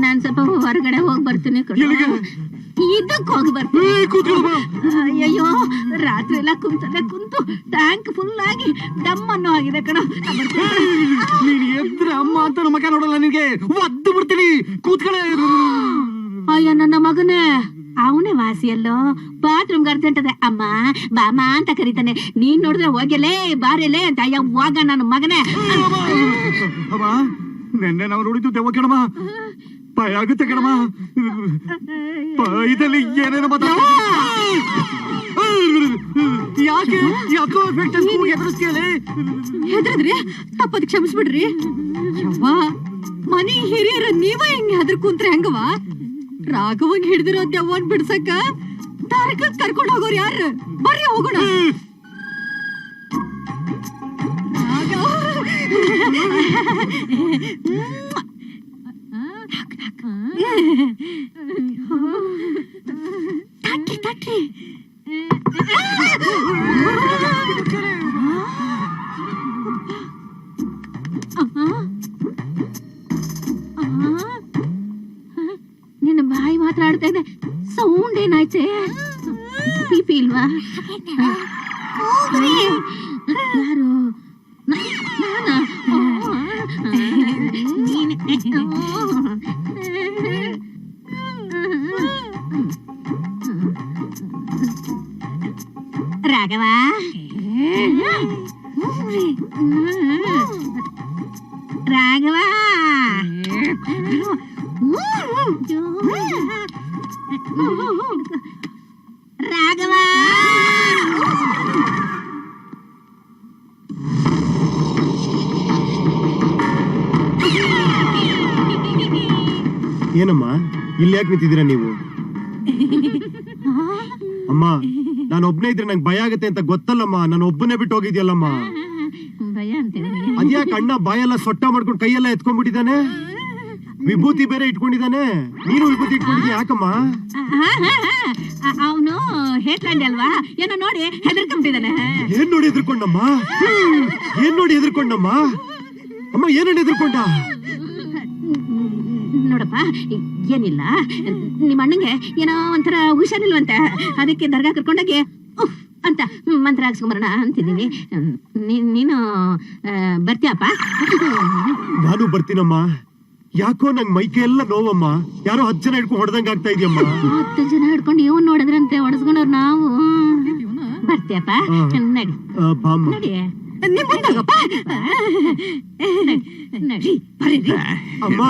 ನಾನ್ ಸ್ವಲ್ಪ ಹೊರಗಡೆ ಹೋಗಿ ಬರ್ತೀನಿ. ಇದಕ್ ಹೋಗಿ ಬರ್ತೀನಿ. ಅಯ್ಯೋ, ರಾತ್ರಿ ಎಲ್ಲ ಕುಂತಲ್ಲೇ ಕುಂತು ಟ್ಯಾಂಕ್ ಫುಲ್ ಆಗಿ ಡಮ್ ಅನ್ನೋ ಆಗಿದೆ ಕಣ. ನೀನ್ ಎದ್ರೆ ಅಮ್ಮ ಅಂತ ಮಗ ನೋಡಲ್ಲ, ನಿನ್ಗೆ ಒದ್ದು ಬಿಡ್ತೀನಿ. ಕೂತ್ಕೊಳ್ಳೆ. ಅಯ್ಯ ನನ್ನ ಮಗನೇ, ಅವನೇ ವಾಸಿಯಲ್ಲೋ. ಬಾತ್ರೂಮ್ ಅರ್ಜೆಂಟ್ ಅದೆ, ಅಮ್ಮ ಬಾಮ ಅಂತ ಕರೀತಾನೆ. ನೀನ್ ನೋಡಿದ್ರೆ ಹೋಗಲೇ ಬಾರೆಲೇ ಅಂತ. ಯಾವಾಗ ನನ್ನ ಮಗನೇ. ನೆನ್ನೆ ನಾವು ನೋಡಿದ್ದು ದೆವ್ವ ಕಣಮ್ಮ. ಭಯ ಆಗುತ್ತೆ ಕಣಮ್ಮ. ಇದರಲ್ಲಿ ಏನೇನು ಯಾಕೆ ಯಾಕೋ ಹೆದ್ರದ್ರಿ? ತಪ್ಪದ್ ಕ್ಷಮಿಸ್ಬಿಡ್ರಿ. ಮನಿ ಹಿರಿಯರ ನೀವ ಹೆಂಗ್ ಹೆದ್ರ ಕುಂತ್ರೆ ಹೆಂಗವಾ? ರಾಘವಂಗ್ ಹಿಡ್ದಿರೋ ದೆವ್ವನ್ ಬಿಡ್ಸಕ್ಕ ತಾರಕ ಕರ್ಕೊಂಡ್ ಹೋಗೋರು ಯಾರು? ಬರ್ರಿ ಹೋಗೋಣ. ತಟ್ಟಿ ತಟ್ಟಿ. ನಿನ್ನ ಬಾಯಿ ಮಾತಾಡ್ತಾ ಇದೆ, ಸೌಂಡ್ ಏನಾಯ್ತೆ? ಪಿಪಿ ಇಲ್ವಾ? ಯಾರು? ನಾನಾ? ರಾಘವ, ರಾಘವ, ರಾಘವ. ಏನಮ್ಮ ಇಲ್ಲಿ ಯಾಕೆ ನಿಂತಿದ್ದೀರಾ ನೀವು? ಅಮ್ಮ, ನಾನು ಒಬ್ನೇ ಇದ್ರೆ ನಂಗೆ ಭಯ ಆಗತ್ತೆ ಅಂತ ಗೊತ್ತಲ್ಲಮ್ಮ. ನಾನು ಒಬ್ಬನೇ ಬಿಟ್ಟು ಹೋಗಿದ್ಯಲ್ಲಮ್ಮ. ಭಯ ಅಂತೆ. ಅದ್ಯಾಕೆ ಅಣ್ಣ ಬಾಯೆಲ್ಲ ಸೊಟ್ಟ ಮಾಡ್ಕೊಂಡು ಕೈಯೆಲ್ಲ ಎತ್ಕೊಂಡ್ಬಿಟ್ಟಿದ್ದಾನೆ? ವಿಭೂತಿ ಬೇರೆ ಇಟ್ಕೊಂಡಿದ್ದಾನೆ. ನೀನು ವಿಭೂತಿ ಇಟ್ಕೊಂಡಿದ್ಯಾ ಯಾಕಮ್ಮ? ಅವನು ಹೇಟ್ಲಂಡಿ ಅಲ್ವಾ, ಏನೋ ನೋಡಿ ಹೆದರ್ಕೊಂಡ್ಬಿಟ್ಟಿದ್ದಾನೆ. ಏನ್ ನೋಡಿ ಹೆದರ್ಕೊಂಡಮ್ಮ? ಏನ್ ನೋಡಿ ಹೆದರ್ಕೊಂಡಮ್ಮ? ಅಮ್ಮ ಏನೇನು ಹೆದರ್ಕೊಂಡ? ನೋಡಪ್ಪ, ಏನಿಲ್ಲ, ನಿಮ್ಮ ಅಣ್ಣಂಗೆ ಏನೋ ಒಂಥರ ಹುಷಾರಿಲ್ವಂತೆ. ಅದಕ್ಕೆ ದರ್ಗಾ ಕರ್ಕೊಂಡೋಗಿ ಅಂತ ಮಂತ್ರ ಹಾಕ್ಸ್ಕೊಂಬರೋಣ ಅಂತಿದ್ದೀನಿ. ನೀನು ಬರ್ತೀಯಪ್ಪ? ನಾನು ಬರ್ತೀನಮ್ಮ. ಯಾಕೋ ನಂಗೆ ಮೈಕೆ ಎಲ್ಲ ನೋವಮ್ಮ. ಯಾರೋ 10 ಜನ ಹಿಡ್ಕೊಂಡು ಹೊಡೆದಂಗ ಆಗ್ತಾ ಇದೆಯಮ್ಮ. 10 ಜನ ಹಿಡ್ಕೊಂಡು ಇವನ್ ನೋಡಿದ್ರಂತೆ ಹೊಡೆಸ್ಕೊಂಡವ್ರು ನಾವು. ಬರ್ತೀಯಪ್ಪ? ನಡಿ ನಡಿ. ನಿಮ್ಮಪ್ಪ ನಡಿ ಬರ್ರಿ. ಅಮ್ಮ